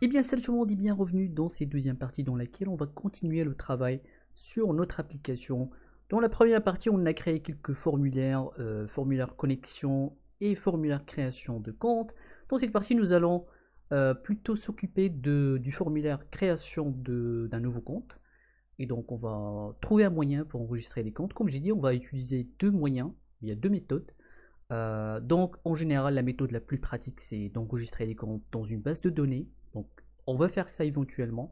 Et bien salut tout le monde et bienvenue dans cette deuxième partie dans laquelle on va continuer le travail sur notre application. Dans la première partie, on a créé quelques formulaires, formulaire connexion et formulaire création de compte. Dans cette partie, nous allons plutôt s'occuper du formulaire création d'un nouveau compte. Et donc on va trouver un moyen pour enregistrer les comptes. Comme j'ai dit, on va utiliser deux moyens, il y a deux méthodes. Donc en général, la méthode la plus pratique, c'est d'enregistrer les comptes dans une base de données. Donc on va faire ça éventuellement.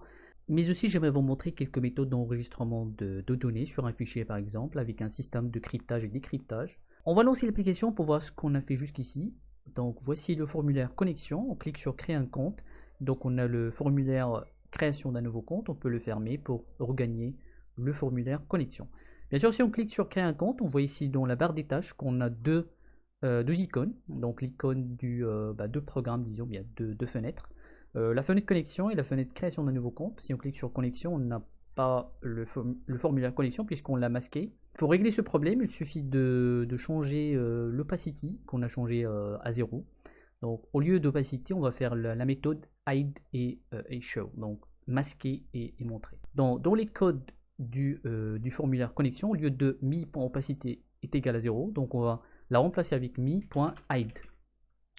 Mais aussi, j'aimerais vous montrer quelques méthodes d'enregistrement de données sur un fichier par exemple, avec un système de cryptage et décryptage. On va lancer l'application pour voir ce qu'on a fait jusqu'ici. Donc voici le formulaire connexion. On clique sur créer un compte. Donc on a le formulaire création d'un nouveau compte. On peut le fermer pour regagner le formulaire connexion. Bien sûr, si on clique sur créer un compte, on voit ici dans la barre des tâches qu'on a deux icônes. Donc l'icône de programme, disons, bien deux fenêtres. La fenêtre connexion et la fenêtre création d'un nouveau compte. Si on clique sur connexion, on n'a pas le formulaire connexion puisqu'on l'a masqué. Pour régler ce problème, il suffit de changer l'opacity qu'on a changé à 0. Donc au lieu d'opacity, on va faire la méthode hide et show, donc masquer et montrer. Dans les codes du formulaire connexion, au lieu de mi.opacité est égal à 0, donc on va la remplacer avec mi.hide,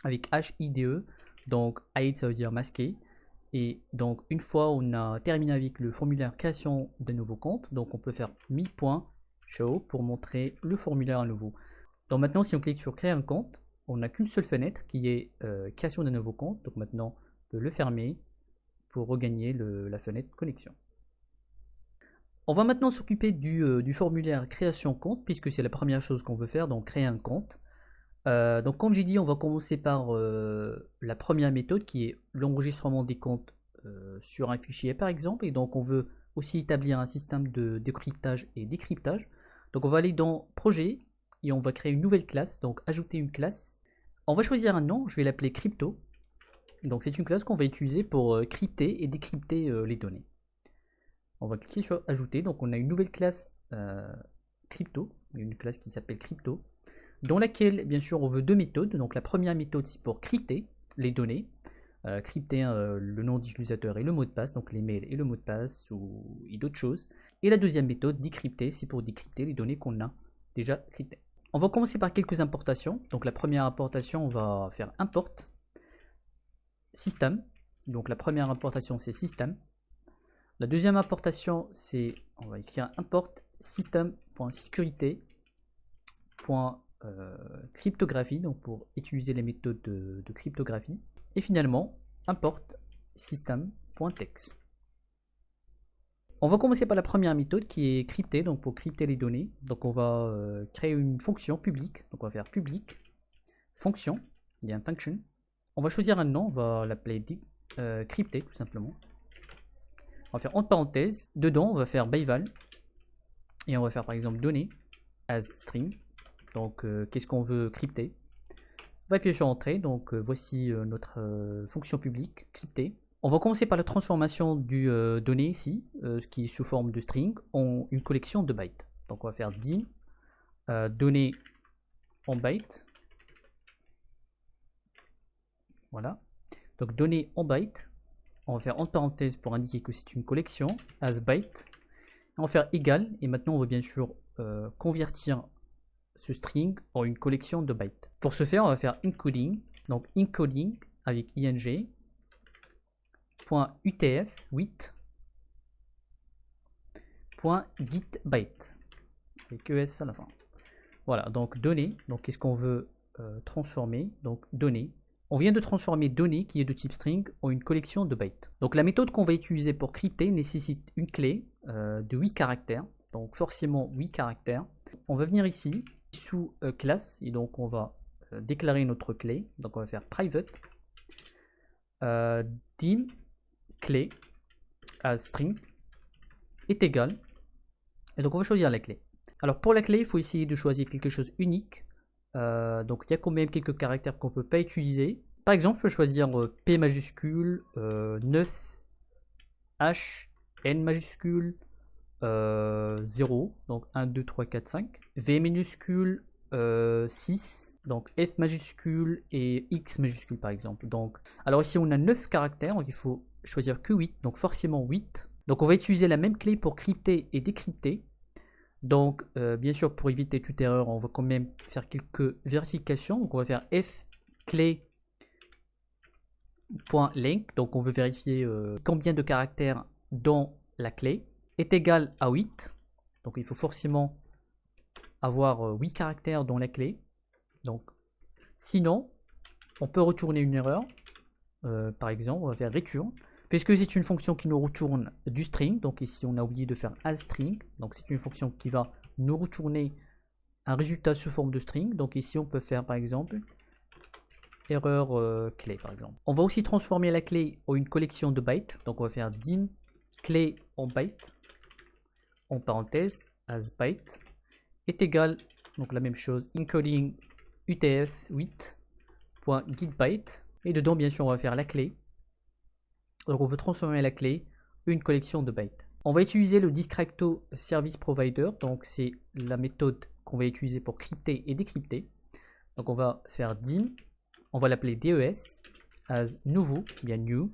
avec HIDE. Donc hide ça veut dire masquer. Et donc une fois on a terminé avec le formulaire création d'un nouveau compte, donc on peut faire mi.show pour montrer le formulaire à nouveau. Donc maintenant si on clique sur créer un compte, on n'a qu'une seule fenêtre qui est création d'un nouveau compte. Donc maintenant on peut le fermer pour regagner la fenêtre connexion. On va maintenant s'occuper du formulaire création compte puisque c'est la première chose qu'on veut faire, donc créer un compte. Donc comme j'ai dit, on va commencer par la première méthode qui est l'enregistrement des comptes sur un fichier par exemple. Et donc on veut aussi établir un système de décryptage et décryptage. Donc on va aller dans projet et on va créer une nouvelle classe, donc ajouter une classe. On va choisir un nom, je vais l'appeler crypto. Donc c'est une classe qu'on va utiliser pour crypter et décrypter les données. On va cliquer sur ajouter, donc on a une nouvelle classe crypto, une classe qui s'appelle crypto, dans laquelle bien sûr on veut deux méthodes. Donc la première méthode c'est pour crypter les données, crypter le nom d'utilisateur et le mot de passe, donc les mails et le mot de passe et d'autres choses. Et la deuxième méthode, décrypter, c'est pour décrypter les données qu'on a déjà cryptées. On va commencer par quelques importations. Donc la première importation, on va faire import system. Donc la première importation c'est system. La deuxième importation c'est, on va écrire import system.security.cryptographie, donc pour utiliser les méthodes de cryptographie. Et finalement, import system.text. On va commencer par la première méthode qui est crypter, donc pour crypter les données. Donc on va créer une fonction publique. Donc on va faire public fonction, il y a un function. On va choisir un nom, on va l'appeler crypter tout simplement. On va faire entre parenthèses, dedans on va faire byval et on va faire par exemple données as string. Donc qu'est-ce qu'on veut crypter. On va appuyer sur entrée, donc voici notre fonction publique cryptée. On va commencer par la transformation du données ici, ce qui est sous forme de string, en une collection de bytes. Donc on va faire dim données en bytes. Voilà. Donc données en bytes. On va faire entre parenthèses pour indiquer que c'est une collection, as byte. On va faire égal, et maintenant on va bien sûr convertir ce string en une collection de bytes. Pour ce faire, on va faire encoding, donc encoding avec ing, .utf 8 .getByte avec ES à la fin. Voilà, donc données, donc qu'est-ce qu'on veut transformer, donc données. On vient de transformer données qui est de type string en une collection de bytes. Donc la méthode qu'on va utiliser pour crypter nécessite une clé de 8 caractères, donc forcément 8 caractères. On va venir ici sous classe et donc on va déclarer notre clé. Donc on va faire private dim clé as string est égal, et donc on va choisir la clé. Alors pour la clé, il faut essayer de choisir quelque chose unique. Donc il y a quand même quelques caractères qu'on ne peut pas utiliser. Par exemple, je peux choisir P majuscule, 9, H, N majuscule, 0, donc 1, 2, 3, 4, 5. V minuscule, 6, donc F majuscule et X majuscule par exemple. Donc, alors ici on a 9 caractères, donc il faut choisir que 8, donc forcément 8. Donc on va utiliser la même clé pour crypter et décrypter. Donc bien sûr, pour éviter toute erreur, on va quand même faire quelques vérifications. Donc on va faire f clé.length, donc on veut vérifier combien de caractères dans la clé est égal à 8. Donc il faut forcément avoir 8 caractères dans la clé. Donc sinon, on peut retourner une erreur. Par exemple, on va faire return, puisque c'est une fonction qui nous retourne du string. Donc ici, on a oublié de faire as string. Donc c'est une fonction qui va nous retourner un résultat sous forme de string. Donc ici, on peut faire par exemple erreur clé par exemple. On va aussi transformer la clé en une collection de bytes. Donc on va faire dim clé en byte en parenthèse as byte est égal, donc la même chose, encoding utf8.getByte, et dedans bien sûr on va faire la clé. Donc on veut transformer la clé en une collection de bytes. On va utiliser le Discrypto Service Provider, donc c'est la méthode qu'on va utiliser pour crypter et décrypter. Donc on va faire dim, on va l'appeler des as nouveau, bien new,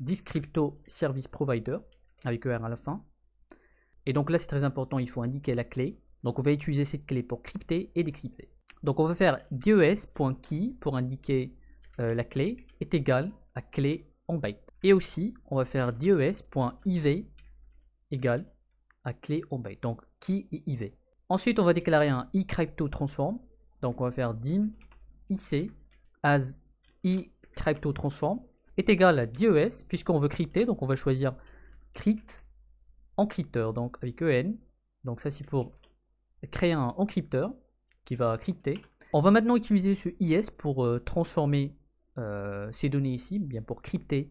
Discrypto Service Provider avec ER à la fin. Et donc là c'est très important, il faut indiquer la clé. Donc on va utiliser cette clé pour crypter et décrypter. Donc on va faire des.key pour indiquer la clé est égal à clé en byte. Et aussi on va faire des.iv égale à clé en byte. Donc key et iv. Ensuite on va déclarer un iCryptoTransform. Donc on va faire dim ic as iCryptoTransform est égal à des puisqu'on veut crypter. Donc on va choisir crypt encrypteur, donc avec en. Donc ça c'est pour créer un encrypteur qui va crypter. On va maintenant utiliser ce is pour transformer ces données ici, bien pour crypter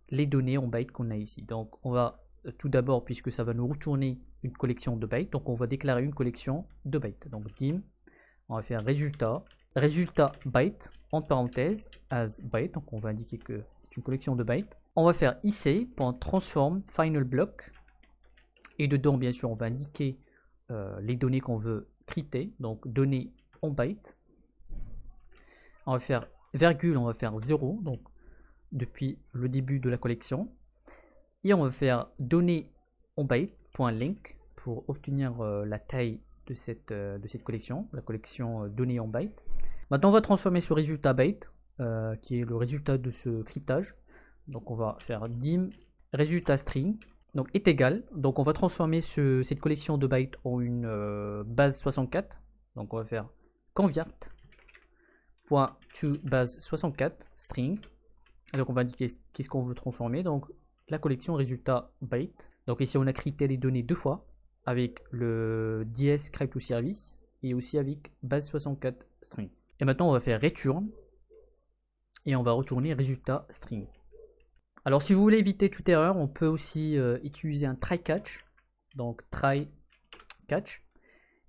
les données en bytes qu'on a ici. Donc on va tout d'abord, puisque ça va nous retourner une collection de bytes, donc on va déclarer une collection de bytes. Donc dim, on va faire résultat byte entre parenthèses as byte, donc on va indiquer que c'est une collection de bytes. On va faire ic.transform final block, et dedans bien sûr on va indiquer les données qu'on veut crypter, donc données en bytes. On va faire virgule, on va faire 0, donc depuis le début de la collection. Et on va faire données en byte.length pour obtenir la taille de cette collection, la collection données en byte. Maintenant on va transformer ce résultat byte, qui est le résultat de ce cryptage. Donc on va faire dim résultat string, donc est égal, donc on va transformer cette collection de bytes en une base 64. Donc on va faire convert.toBase64 string. Donc on va indiquer qu'est-ce qu'on veut transformer, donc la collection résultat byte. Donc ici on a crypté les données deux fois avec le DSCryptoService et aussi avec base64 string. Et maintenant on va faire return et on va retourner résultat string. Alors si vous voulez éviter toute erreur, on peut aussi utiliser un try catch. Donc try catch.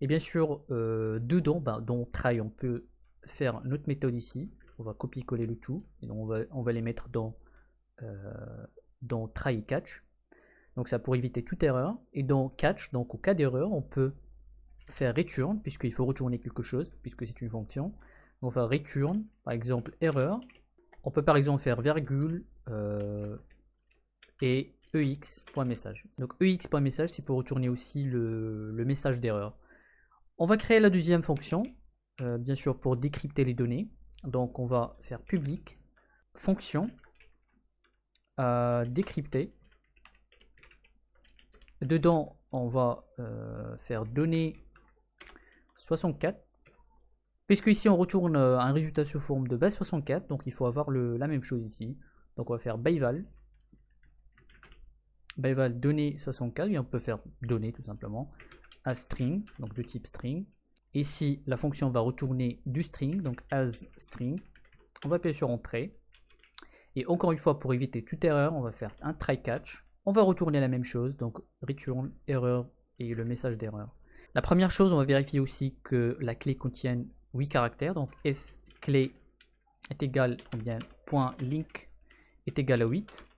Et bien sûr, dedans, dans try, on peut faire notre méthode ici. On va copier-coller le tout. Et donc on va les mettre dans try et catch. Donc ça pour éviter toute erreur. Et dans catch, donc au cas d'erreur, on peut faire return, puisqu'il faut retourner quelque chose, puisque c'est une fonction. Donc on va return, par exemple, erreur. On peut par exemple faire virgule et ex.message. Donc ex.message, c'est pour retourner aussi le message d'erreur. On va créer la deuxième fonction, bien sûr pour décrypter les données. Donc on va faire public fonction décrypter. Dedans on va faire données 64. Puisque ici on retourne un résultat sous forme de base 64, donc il faut avoir la même chose ici. Donc on va faire byval données 64, et on peut faire données tout simplement, as string, donc de type string. Ici la fonction va retourner du string, donc as string. On va appuyer sur entrée. Et encore une fois, pour éviter toute erreur, on va faire un try catch. On va retourner la même chose, donc return, erreur et le message d'erreur. La première chose, on va vérifier aussi que la clé contienne 8 caractères, donc f clé est égal, ou bien .link est égal à 8.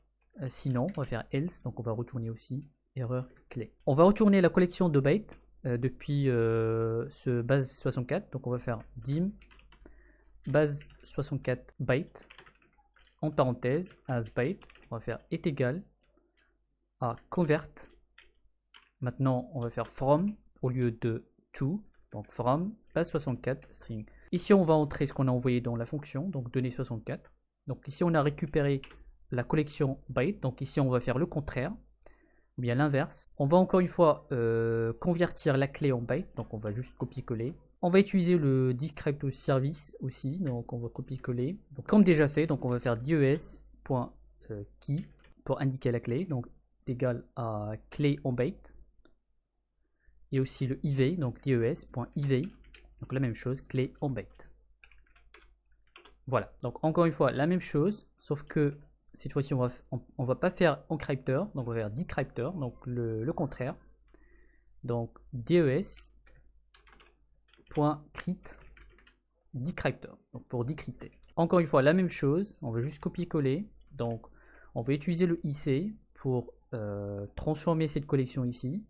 Sinon, on va faire else, donc on va retourner aussi erreur clé. On va retourner la collection de bytes depuis ce base 64, donc on va faire dim base 64 bytes en parenthèse as byte, on va faire est égal à convert. Maintenant, on va faire from au lieu de to. Donc from base64 string. Ici, on va entrer ce qu'on a envoyé dans la fonction, donc données 64. Donc ici, on a récupéré la collection byte. Donc ici, on va faire le contraire, ou bien l'inverse. On va encore une fois convertir la clé en byte. Donc on va juste copier-coller. On va utiliser le descript service aussi. Donc on va copier-coller. Donc comme déjà fait, donc on va faire des.key pour indiquer la clé. Donc égal à clé en byte. Et aussi le IV, donc des.iv, donc la même chose, clé en byte. Voilà, donc encore une fois, la même chose, sauf que cette fois-ci, on va pas faire encrypteur, donc on va faire decrypteur, donc le contraire. Donc des.crypt decrypteur, donc pour decrypter. Encore une fois, la même chose, on va juste copier-coller, donc on va utiliser le IC pour transformer cette collection ici.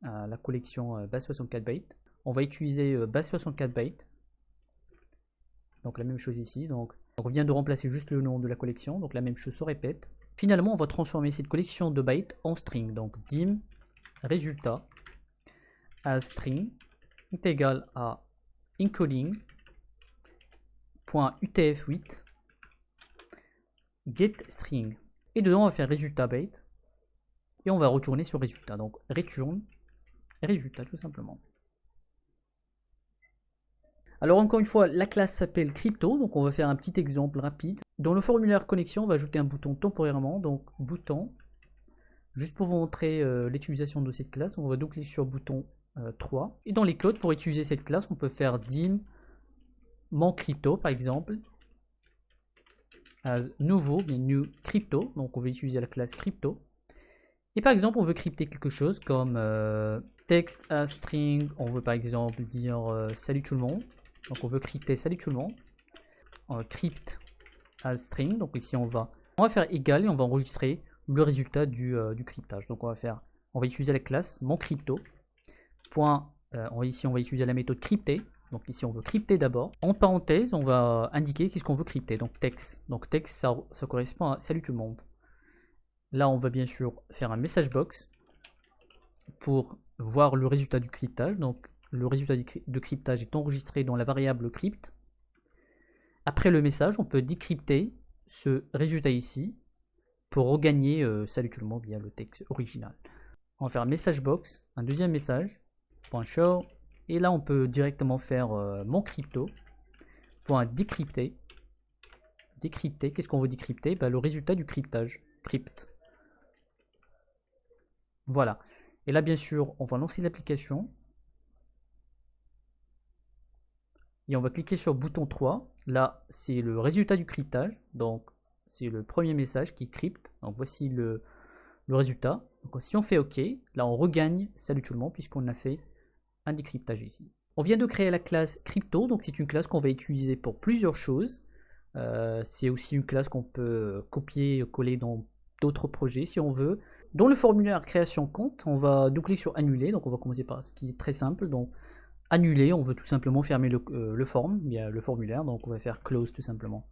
La collection base 64 bytes. On va utiliser base 64 bytes. Donc la même chose ici. Donc on vient de remplacer juste le nom de la collection. Donc la même chose se répète. Finalement, on va transformer cette collection de bytes en string. Donc dim résultat as string est égal à encoding.utf8 get string. Et dedans, on va faire résultat byte. Et on va retourner sur résultat. Donc return résultat tout simplement. Alors encore une fois, la classe s'appelle crypto, donc on va faire un petit exemple rapide. Dans le formulaire connexion, on va ajouter un bouton temporairement, donc bouton, juste pour vous montrer l'utilisation de cette classe, on va donc cliquer sur bouton 3. Et dans les codes, pour utiliser cette classe, on peut faire dim mon crypto par exemple, as nouveau, bien new crypto, donc on va utiliser la classe crypto. Et par exemple, on veut crypter quelque chose comme text as string, on veut par exemple dire salut tout le monde, donc on veut crypter salut tout le monde, crypt as string, donc ici on va faire égal et on va enregistrer le résultat du cryptage. Donc on va utiliser la classe mon crypto, ici on va utiliser la méthode crypter, donc ici on veut crypter d'abord, en parenthèse on va indiquer qu'est-ce qu'on veut crypter, donc text ça correspond à salut tout le monde. Là, on va bien sûr faire un message box pour voir le résultat du cryptage. Donc, le résultat de cryptage est enregistré dans la variable crypt. Après le message, on peut décrypter ce résultat ici pour regagner salut tout le monde via le texte original. On va faire un message box, un deuxième message, .show, et là on peut directement faire mon crypto, .décrypter. Décrypter, qu'est-ce qu'on veut décrypter? Le résultat du cryptage, crypt. Voilà. Et là, bien sûr, on va lancer l'application. Et on va cliquer sur bouton 3. Là, c'est le résultat du cryptage. Donc, c'est le premier message qui crypte. Donc, voici le résultat. Donc, si on fait OK, là, on regagne salut tout le monde puisqu'on a fait un décryptage ici. On vient de créer la classe crypto. Donc, c'est une classe qu'on va utiliser pour plusieurs choses. C'est aussi une classe qu'on peut copier, coller dans d'autres projets si on veut. Dans le formulaire création compte, on va double-cliquer sur annuler, donc on va commencer par ce qui est très simple. Donc annuler, on veut tout simplement fermer le form, il y a le formulaire, donc on va faire close tout simplement.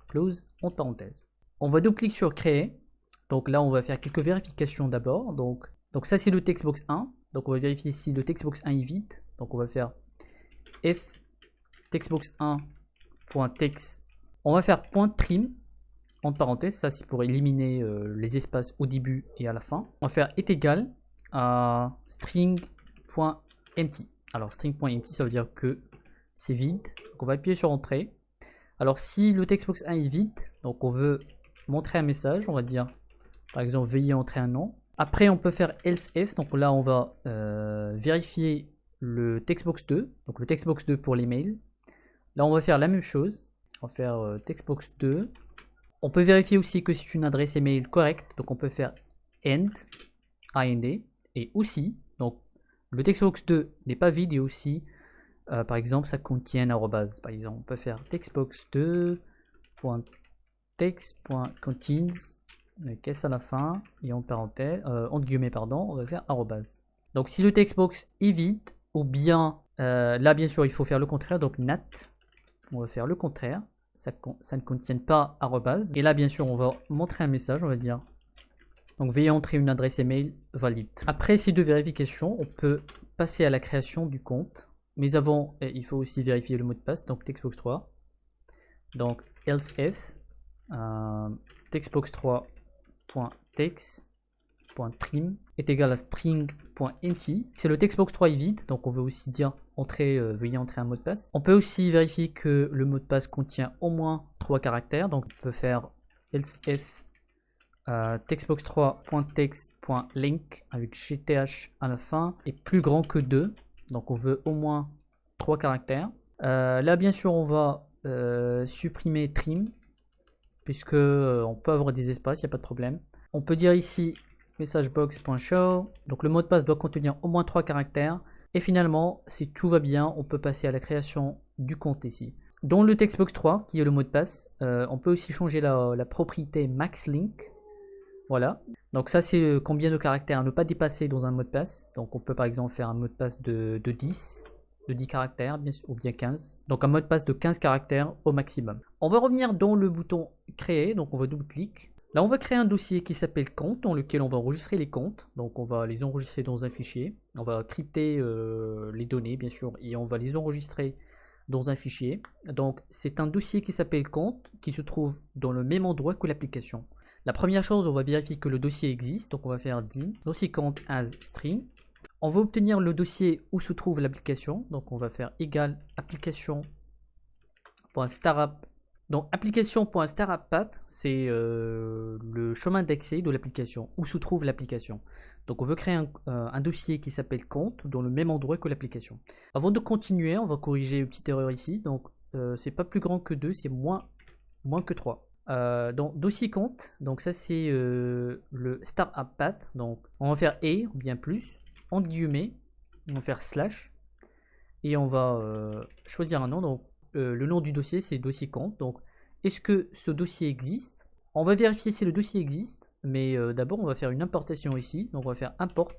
Close entre parenthèses. On va double-cliquer sur créer, donc là on va faire quelques vérifications d'abord. Donc ça c'est le textbox 1, donc on va vérifier si le textbox 1 est vide. Donc on va faire f textbox1.text, on va faire .trim entre parenthèses, ça c'est pour éliminer les espaces au début et à la fin. On va faire est égal à string.empty. Alors string.empty ça veut dire que c'est vide. Donc on va appuyer sur entrée. Alors si le textbox 1 est vide, donc on veut montrer un message, on va dire par exemple veuillez entrer un nom. Après on peut faire else if, donc là on va vérifier le textbox 2, donc le textbox 2 pour l'email. Là on va faire la même chose, on va faire textbox 2. On peut vérifier aussi que c'est une adresse email correcte, donc on peut faire end, et aussi, donc le textbox 2 n'est pas vide et aussi, par exemple, ça contient un arrobase. Par exemple, on peut faire textbox2.text.contains, caisse à la fin, et en parenthèse, entre guillemets, pardon, on va faire arrobase. Donc si le textbox est vide, ou bien, là bien sûr il faut faire le contraire, donc nat, on va faire le contraire. ça ne contient pas arrobase. Et là, bien sûr, on va montrer un message, on va dire. Donc, veuillez entrer une adresse email valide. Après ces deux vérifications, on peut passer à la création du compte. Mais avant, il faut aussi vérifier le mot de passe. Donc, Textbox 3. Donc, else if textbox3.text.trim est égal à string.empty. C'est le textbox 3 est vide, donc on veut aussi dire veuillez entrer un mot de passe. On peut aussi vérifier que le mot de passe contient au moins 3 caractères, donc on peut faire else if textbox3.text.link avec gth à la fin est plus grand que 2, donc on veut au moins 3 caractères. Là bien sûr on va supprimer trim puisque on peut avoir des espaces, il n'y a pas de problème. On peut dire ici messagebox.show, donc le mot de passe doit contenir au moins 3 caractères. Et finalement, si tout va bien, on peut passer à la création du compte ici. Dans le textbox 3, qui est le mot de passe, on peut aussi changer la propriété maxlink. Voilà, donc ça c'est combien de caractères à ne pas dépasser dans un mot de passe. Donc on peut par exemple faire un mot de passe de 10 caractères bien sûr, ou bien 15. Donc un mot de passe de 15 caractères au maximum. On va revenir dans le bouton créer, donc on va double-clic. Là on va créer un dossier qui s'appelle compte dans lequel on va enregistrer les comptes. Donc on va les enregistrer dans un fichier. On va crypter les données bien sûr et on va les enregistrer dans un fichier. Donc c'est un dossier qui s'appelle compte qui se trouve dans le même endroit que l'application. La première chose, on va vérifier que le dossier existe, donc on va faire dim dossier compte as string. On va obtenir le dossier où se trouve l'application, donc on va faire égal application.startup. Donc application.startuppath, c'est le chemin d'accès de l'application, où se trouve l'application. Donc on veut créer un dossier qui s'appelle compte dans le même endroit que l'application. Avant de continuer, on va corriger une petite erreur ici. Donc c'est pas plus grand que 2, c'est moins que 3. Donc dossier compte, donc ça c'est le startup path, donc on va faire et ou bien plus, entre guillemets, on va faire slash et on va choisir un nom. Donc le nom du dossier c'est dossier compte. Donc est-ce que ce dossier existe? On va vérifier si le dossier existe, mais d'abord on va faire une importation ici. Donc on va faire import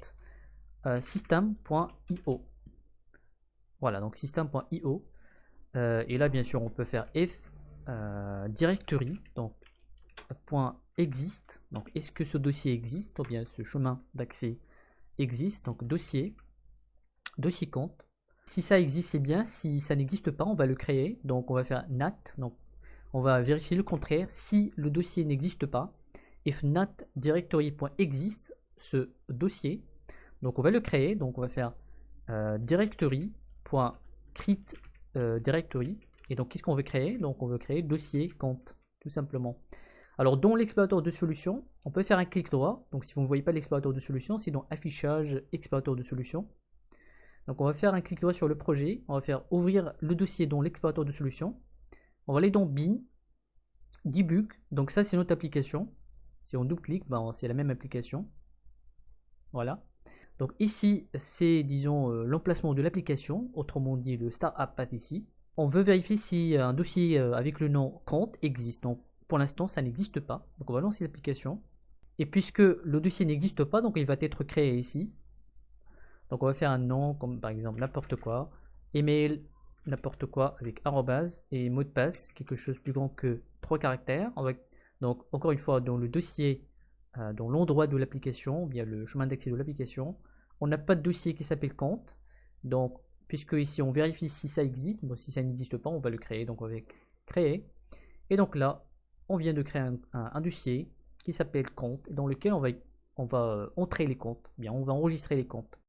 system.io. Voilà, donc system.io et là bien sûr on peut faire if directory, donc point existe, donc est-ce que ce dossier existe ou bien ce chemin d'accès existe, donc dossier compte. Si ça existe c'est bien, si ça n'existe pas on va le créer, donc on va faire nat, donc on va vérifier le contraire. Si le dossier n'existe pas, if nat directory.exist ce dossier, donc on va le créer, donc on va faire directory.create directory. Et donc, qu'est-ce qu'on veut créer? Donc, on veut créer dossier compte, tout simplement. Alors, dans l'explorateur de solution, on peut faire un clic droit. Donc, si vous ne voyez pas l'explorateur de solution, c'est dans affichage, explorateur de solution. Donc, on va faire un clic droit sur le projet. On va faire ouvrir le dossier dans l'explorateur de solution. On va aller dans bin, debug. Donc, ça, c'est notre application. Si on double-clique, ben, c'est la même application. Voilà. Donc, ici, c'est, disons, l'emplacement de l'application. Autrement dit, le startup path ici. On veut vérifier si un dossier avec le nom compte existe. Donc pour l'instant ça n'existe pas. Donc on va lancer l'application. Et puisque le dossier n'existe pas, donc il va être créé ici. Donc on va faire un nom comme par exemple n'importe quoi. Email n'importe quoi avec arrobase et mot de passe, quelque chose plus grand que 3 caractères. Donc encore une fois dans le dossier, dans l'endroit de l'application, bien le chemin d'accès de l'application, on n'a pas de dossier qui s'appelle compte. Donc puisque ici on vérifie si ça existe, bon, si ça n'existe pas on va le créer, donc on va créer, et donc là on vient de créer un dossier qui s'appelle compte, dans lequel on va entrer les comptes, bien on va enregistrer les comptes.